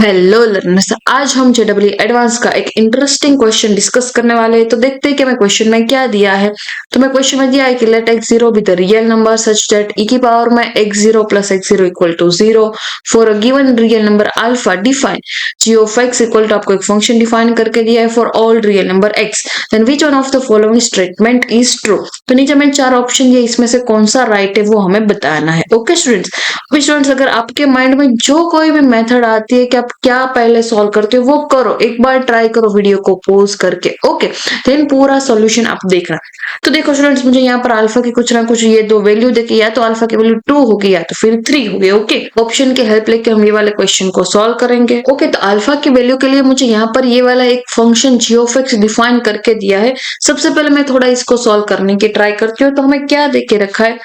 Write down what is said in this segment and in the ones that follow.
Hello learners, आज हम JW advance का एक इंटरेस्टिंग क्वेश्चन डिस्कस करने वाले हैं। तो देखते हैं कि मैं क्वेश्चन में क्या दिया है। तो मैं क्वेश्चन में दिया है कि let x zero be the real number such that e की पावर में x zero plus x zero equal to zero for a given real number alpha define g of x equal to, आपको एक function define करके दिया है for all real number x, then which one of the following statement is true. तो नीचे में चार option है, इसमें से कौन सा राइट है वो हमें बताना है। ओके स्टूडेंट्स, अगर आपके माइंड में जो कोई भी मेथड आती है कि आप क्या पहले सॉल्व करते हो वो करो, एक बार ट्राई करो वीडियो को पॉज करके। ओके, देन पूरा सॉल्यूशन आप देखना। तो देखो स्टूडेंट्स, मुझे यहाँ पर अल्फा की कुछ ना कुछ ये दो वैल्यू देखे, या तो अल्फा की वैल्यू 2 होगी या तो फिर 3 होगी। ओके, ऑप्शन की हेल्प लेके हम ये वाले क्वेश्चन को सॉल्व करेंगे। ओके, तो अल्फा की वैल्यू के लिए मुझे यहाँ पर ये वाला एक फंक्शन जी ऑफ एक्स डिफाइन करके दिया है। सबसे पहले मैं थोड़ा इसको सॉल्व करने की ट्राई करती हूँ। तो हमें क्या देके रखा है,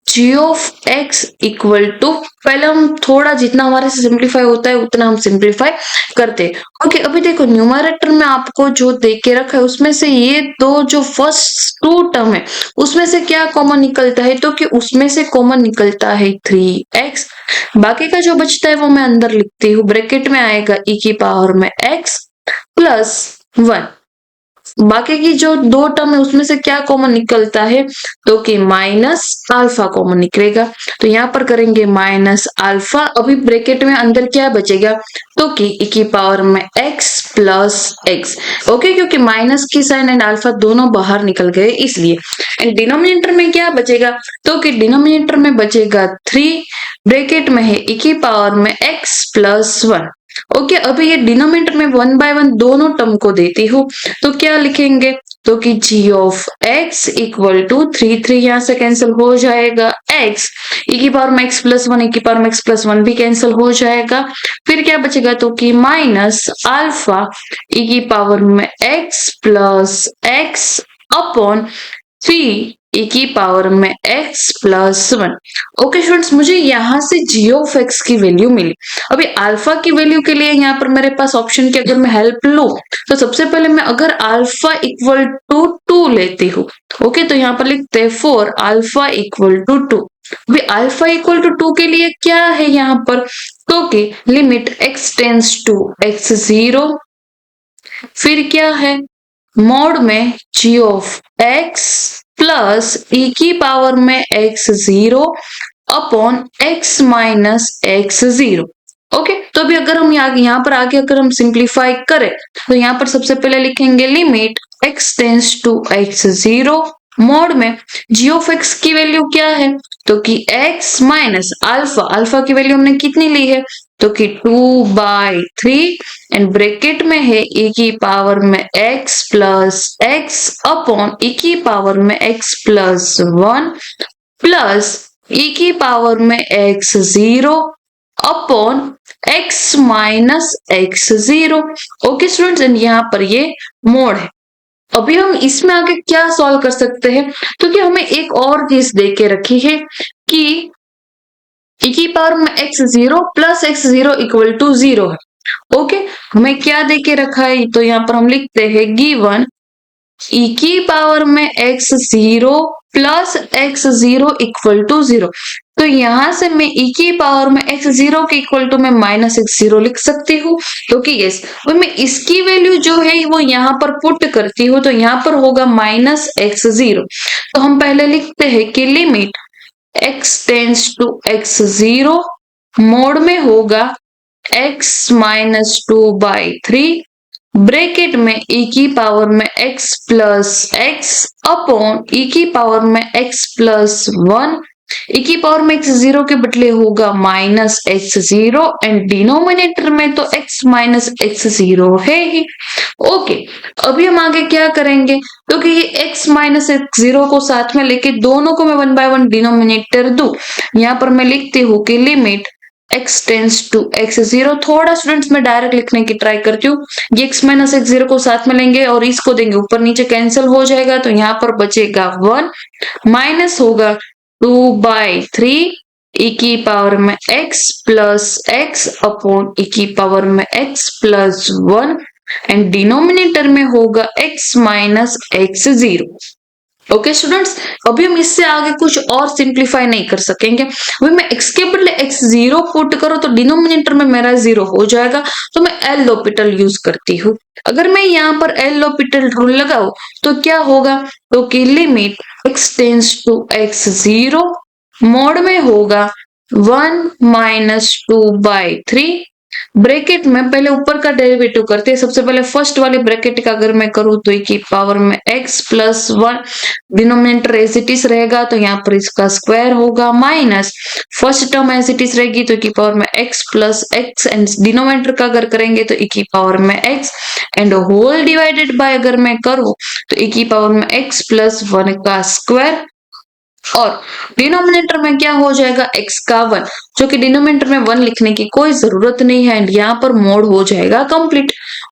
जी ऑफ एक्स इक्वल टू, पहले हम थोड़ा जितना हमारे से सिंप्लीफाई होता है उतना हम सिंप्लीफाई करते हैं। ओके, अभी देखो न्यूमरेटर में आपको जो दे के रखा है उसमें से ये दो जो फर्स्ट टू टर्म है उसमें से क्या कॉमन निकलता है, तो कि उसमें से कॉमन निकलता है 3x। बाकी का जो बचता है वो मैं अंदर लिखती हूँ, ब्रैकेट में आएगा e की पावर में x प्लस 1। बाकी की जो दो टर्म है उसमें से क्या कॉमन निकलता है, तो कि माइनस अल्फा कॉमन निकलेगा। तो यहाँ पर करेंगे माइनस अल्फा, अभी ब्रैकेट में अंदर क्या बचेगा, तो कि e की पावर में x प्लस x। ओके, क्योंकि माइनस की साइन एंड अल्फा दोनों बाहर निकल गए इसलिए। एंड डिनोमिनेटर में क्या बचेगा, तो कि डिनोमिनेटर में बचेगा 3, ब्रैकेट में है e की पावर में x प्लस 1। ओके, अभी ये डिनोमिनेटर में 1 बाय 1 दोनों टर्म को देती हूँ, तो क्या लिखेंगे, तो कि g of x equal to 3 यहां से कैंसिल हो जाएगा, x e की पावर में x प्लस 1, e की पावर में x प्लस 1 भी कैंसिल हो जाएगा। फिर क्या बचेगा, तो कि माइनस अल्फा e की पावर में x plus x upon 3 e की पावर में x प्लस 1। ओके स्टूडेंट्स, मुझे यहाँ से g ऑफ x की वैल्यू मिली। अभी अल्फा की वैल्यू के लिए यहाँ पर मेरे पास ऑप्शन की अगर मैं हेल्प लूं, तो सबसे पहले मैं अगर अल्फा इक्वल टू 2 लेती हूँ, ओके, तो यहाँ पर लिखते हैं फॉर अल्फा इक्वल टू 2। अभी अल्फा इक्वल टू 2 के लिए क्या है यहाँ पर, तो कि limit x tends to x0, फिर क्या है मोड में g of x plus e की पावर में x0 upon x minus x0। Okay, तो अभी अगर हम यहाँ पर आगे अगर हम सिंप्लीफाई करें, तो यहाँ पर सबसे पहले लिखेंगे limit x tends to x0 mode में g ऑफ x की वैल्यू क्या है, तो कि x माइनस अल्फा, अल्फा की वैल्यू हमने कितनी ली है, तो कि 2/3 एंड ब्रैकेट में है e की पावर में x plus x upon e की पावर में x प्लस 1 प्लस e की पावर में x0 upon x minus x0। Okay students, and यहाँ पर ये मोड है। अभी हम इसमें आगे क्या सॉल्व कर सकते हैं, तो कि हमें एक और चीज दे के रखी है कि e की पावर में x0 plus x0 equal to 0 है। ओके, हमें क्या दे के रखा है, तो यहाँ पर हम लिखते हैं गिवन e की पावर में x0 plus x0 equal to 0। तो यहां से मैं e की पावर में x0 के इक्वल टू में माइनस x0 लिख सकती हूँ, तो कि यस, मैं इसकी वैल्यू जो है वो यहाँ पर पुट करती हूँ, तो यहाँ पर होगा माइनस x0। तो हम पहले लिखते हैं कि limit x tends to x0 mode में होगा x माइनस 2/3 ब्रैकेट में e की पावर में x plus x upon e की पावर में x प्लस 1, e की पावर में x0 के बदले होगा माइनस x0 एंड डिनोमिनेटर में तो x माइनस x0 है ही। ओके, अभी हम आगे क्या करेंगे, तो कि ये x माइनस x0 को साथ में लेके दोनों को मैं 1 बाय 1 डिनोमिनेटर दूं। यहाँ पर मैं लिखती हूँ कि limit x tends to x0, थोड़ा स्टूडेंट्स में डायरेक्ट लिखने की ट्राई करती हूँ। ये x माइनस x0 को साथ में लेंगे और इसको देंगे ऊपर नीचे कैंसिल हो जाएगा, तो यहाँ पर बचेगा 1 माइनस होगा 2/3 e की पावर में x plus x upon e की पावर में x प्लस 1 एंड डिनोमिनेटर में होगा x minus x0। Okay students, अभी हम इससे आगे कुछ और सिंप्लीफाई नहीं कर सकेंगे। अभी मैं x के बदले x0 पुट करूं तो डिनोमिनेटर में मेरा 0 हो जाएगा, तो मैं एल लॉपिटल यूज करती हूँ। अगर मैं यहाँ पर एल लॉपिटल रूल लगाऊं तो क्या होगा, तो कि limit x tends to x0 mode में होगा 1 माइनस 2/3 ब्रैकेट में पहले ऊपर का डेरिवेटिव करते हैं। सबसे पहले फर्स्ट वाले ब्रैकेट का अगर मैं करूं तो की पावर में x plus 1, denominator as it is रहेगा तो यहाँ पर इसका स्क्वायर होगा, minus first term as it is रहेगी तो की पावर में x plus x and denominator का अगर करेंगे तो की पावर में x and whole divided by अगर मैं करूं तो की पावर में x प्लस 1 का स्क्वायर, और डिनोमिनेटर में क्या हो जाएगा x का 1, जो कि डिनोमिनेटर में 1 लिखने की कोई जरूरत नहीं है एंड यहाँ पर मोड हो जाएगा कंप्लीट।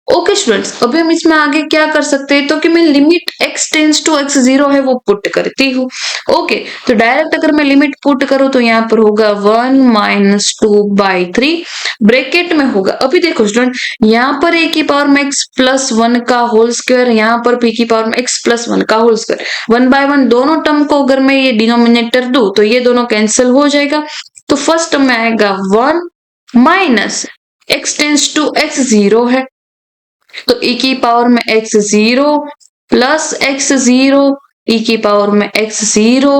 ओके स्टूडेंट्स, अभी हम इसमें आगे क्या कर सकते हैं, तो कि मैं limit x tends to x0 है वो पुट करती हूँ। ओके, तो डायरेक्ट अगर मैं लिमिट पुट करूँ तो यहाँ पर होगा 1 माइनस 2/3 ब्रैकेट में होगा। अभी देखो स्टूडेंट, यहाँ पर a की पावर में x प्लस 1 का होल स्क्वायर, यहाँ पर p की पावर में x प्लस 1 का होल स्क्वायर, 1/1 दोनों टर्म को अगर मैं ये डिनोमिनेटर दूं तो ये दोनों कैंसिल हो जाएगा। तो फर्स्ट टर्म में आएगा 1 minus x tends to x0 है तो e की पावर में x0 प्लस x0 e की पावर में x0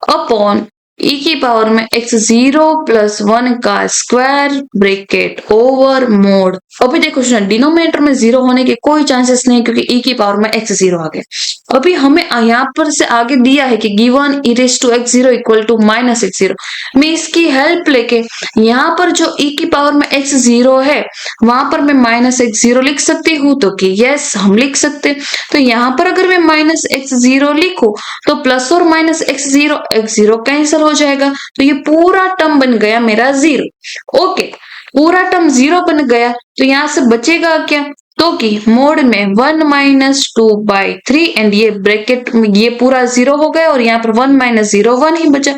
अपॉन e की पावर में x0 प्लस 1 का स्क्वायर ब्रैकेट ओवर मोड। अभी देखो डिनोमिनेटर में 0 होने के कोई चांसेस नहीं क्योंकि e की पावर में x0 आ गया। अभी हमें यहाँ पर से आगे दिया है कि given e raise to x0 equal to minus x0, मैं इसकी हेल्प लेके यहाँ पर जो e की पावर में x0 है वहां पर मैं माइनस x0 लिख सकती हूँ, तो कि यस हम लिख सकते। तो यहाँ पर अगर मैं माइनस x0 लिखूं तो प्लस और माइनस x0 कैंसिल हो जाएगा, तो ये पूरा टर्म बन गया मेरा 0। ओके, पूरा टर्म 0 बन गया तो यहां से बचेगा क्या, तो कि मोड में 1 माइनस 2/3 एंड ये ब्रैकेट में ये पूरा 0 हो गया और यहाँ पर 1 माइनस 0 1 ही बचा।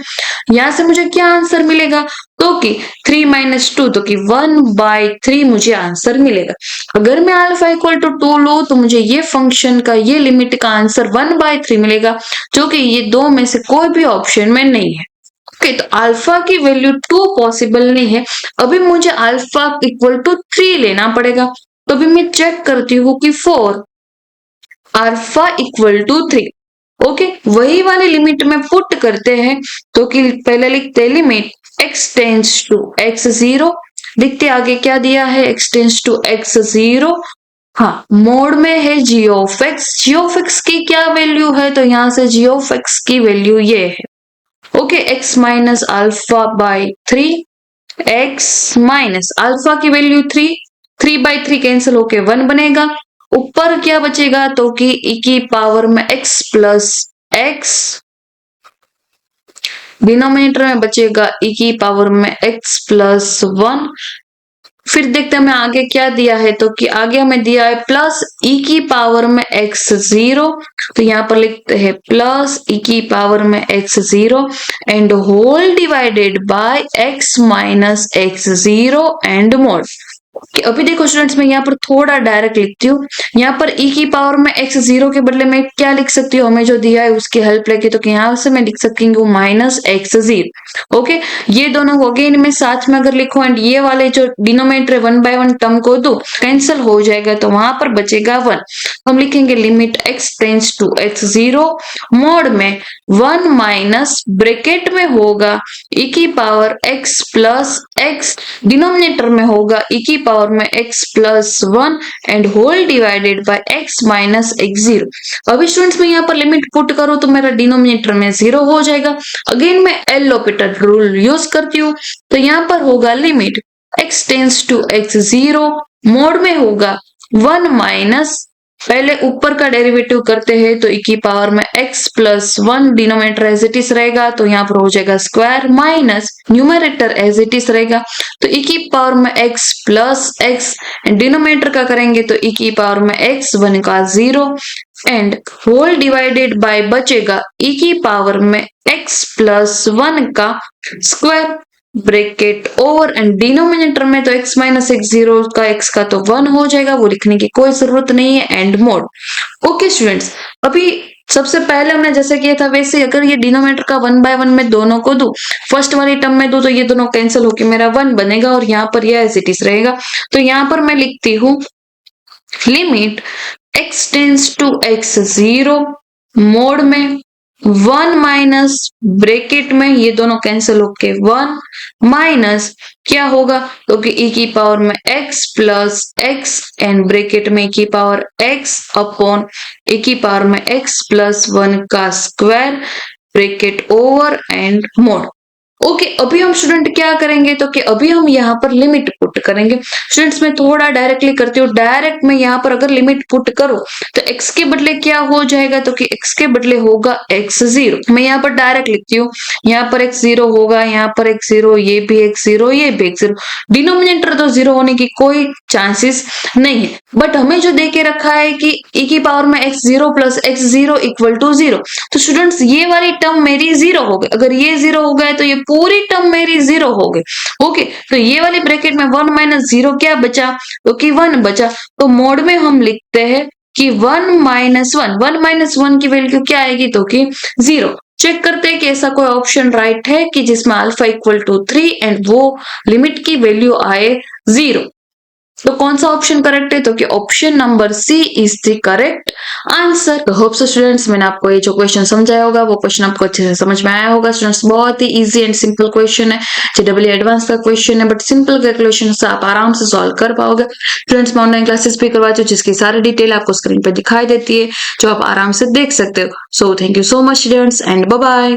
यहाँ से मुझे क्या आंसर मिलेगा, तो कि 3 माइनस 2 तो कि 1/3 मुझे आंसर मिलेगा। अगर मैं अल्फा इक्वल टू 2 लूं तो मुझे ये फंक्शन का ये लिमिट का आंसर 1/3 मिलेगा, जो कि ये दो में से कोई भी ऑप्शन में नहीं है। ओके, तो अल्फा की वैल्यू 2 पॉसिबल नहीं है। अभी मुझे अल्फा इक्वल टू 3 लेना पड़ेगा, तो अभी मैं चेक करती हूँ कि 4 अल्फा इक्वल टू 3। ओके, वही वाली लिमिट में पुट करते हैं, तो कि पहले लिखते हैं limit x tends to x0, लिखते आगे क्या दिया है x टेंस टू x0, हाँ मोड में है g ऑफ x की क्या वैल्यू है, तो यहाँ से g ऑफ x की वैल्यू ये है। Okay, x minus alpha by 3, x minus alpha की वैल्यू 3/3 कैंसिल होके 1 बनेगा, ऊपर क्या बचेगा, तो कि e की पावर में x प्लस x, डिनोमिनेटर में बचेगा e की पावर में x प्लस 1। फिर देखते हैं हमें आगे क्या दिया है, तो कि आगे हमें दिया है प्लस e की पावर में x0, तो यहाँ पर लिखते हैं प्लस e की पावर में x0 and whole divided by x minus x0 and mode. अभी देखो स्टूडेंट्स, मैं यहाँ पर थोड़ा डायरेक्ट लिखती हूँ। यहाँ पर e की पावर में x0 के बदले में क्या लिख सकती हूँ, हमें जो दिया है उसकी हेल्प लेके, तो यहाँ से मैं लिख सकती हूँ माइनस x0। ओके, ये दोनों हो गए, इनमें साथ में अगर लिखो एंड ये वाले जो डिनोमिनेटर 1/1 टर्म को दो कैंसिल हो जाएगा, तो वहां पर बचेगा 1। हम लिखेंगे limit x tends to x0 mode में 1 माइनस ब्रैकेट में होगा e की power x plus x, denominator में होगा e की पावर में x plus 1 and whole divided by x minus x0। अभी स्टूडेंट्स मैं यहाँ पर लिमिट पुट करूँ तो मेरा डिनोमिनेटर में 0 हो जाएगा। अगेन मैं एल लॉपिटल रूल यूज करती हूँ, तो यहाँ पर होगा limit x tends to x0 mode में होगा 1 माइनस, पहले ऊपर का डेरिवेटिव करते हैं तो e की पावर में x plus 1, denominator as it is रहेगा तो यहाँ पर हो जाएगा square, minus numerator as it is रहेगा तो e की पावर में x प्लस x, डिनोमिनेटर का करेंगे तो e की पावर में x 1 का 0 एंड होल डिवाइडेड बाय बचेगा e की पावर में x प्लस 1 का square bracket over and denominator में तो x माइनस x0 का x का तो 1 हो जाएगा, वो लिखने की कोई जरूरत नहीं है एंड मोड। ओके स्टूडेंट्स, अभी सबसे पहले हमने जैसे किया था वैसे अगर ये डिनोमिनेटर का 1/1 में दोनों को दूं, फर्स्ट वाली टर्म में दूं तो ये दोनों कैंसिल होके मेरा 1 बनेगा और यहाँ पर ये एज इट इज रहेगा। तो यहाँ पर मैं लिखती हूँ limit x tends to x 0 mod में 1 माइनस ब्रैकेट में ये दोनों कैंसिल होके 1 माइनस क्या होगा तो कि e की पावर में x plus x and bracket में e की पावर x अपॉन e की पावर में x प्लस 1 का square bracket over and mode. Okay अभी हम स्टूडेंट क्या करेंगे तो कि अभी हम यहाँ पर लिमिट पुट करेंगे। स्टूडेंट्स मैं थोड़ा डायरेक्टली करती हूँ, डायरेक्ट में यहाँ पर अगर लिमिट पुट करो तो x के बदले क्या हो जाएगा तो कि x के बदले होगा x0। मैं यहाँ पर डायरेक्ट लिखती हूँ, यहाँ पर x0 होगा, यहाँ पर x0, ये भी x0, ये भी x0। डिनोमिनेटर तो 0 होने की कोई चांसेस नहीं है, बट हमें जो दे के रखा है कि e की पावर में x0 plus x0 equal to 0, तो स्टूडेंट्स ये वाली टर्म मेरी 0 हो गई। अगर ये 0 हो गए तो ये पूरी टर्म मेरी 0 हो गई। ओके तो ये वाली ब्रैकेट में 1 माइनस 0 क्या बचा तो कि 1 बचा। तो मोड में हम लिखते हैं कि 1 माइनस 1 की वैल्यू क्या आएगी तो कि 0। चेक करते हैं कि ऐसा कोई ऑप्शन राइट है कि जिसमें अल्फा इक्वल टू 3 एंड वो लिमिट की वैल्यू आए 0। तो कौन सा ऑप्शन करेक्ट है तो कि option number C is the correct answer. तो होप सो स्टूडेंट्स मैंने आपको ये जो क्वेश्चन समझाया होगा वो क्वेश्चन आपको अच्छे से समझ में आया होगा। स्टूडेंट्स बहुत ही इजी एंड सिंपल क्वेश्चन है, जेडब्ल्यू एडवांस का क्वेश्चन है, बट सिंपल कैलकुलेशन से आप आराम से सॉल्व कर पाओगे। स्टूडेंट्स मैं ऑनलाइन क्लासेस भी करवाती हूँ जिसकी सारी डिटेल आपको स्क्रीन पर दिखाई देती है जो आप आराम से देख सकते हो। So thank you so much students and bye bye.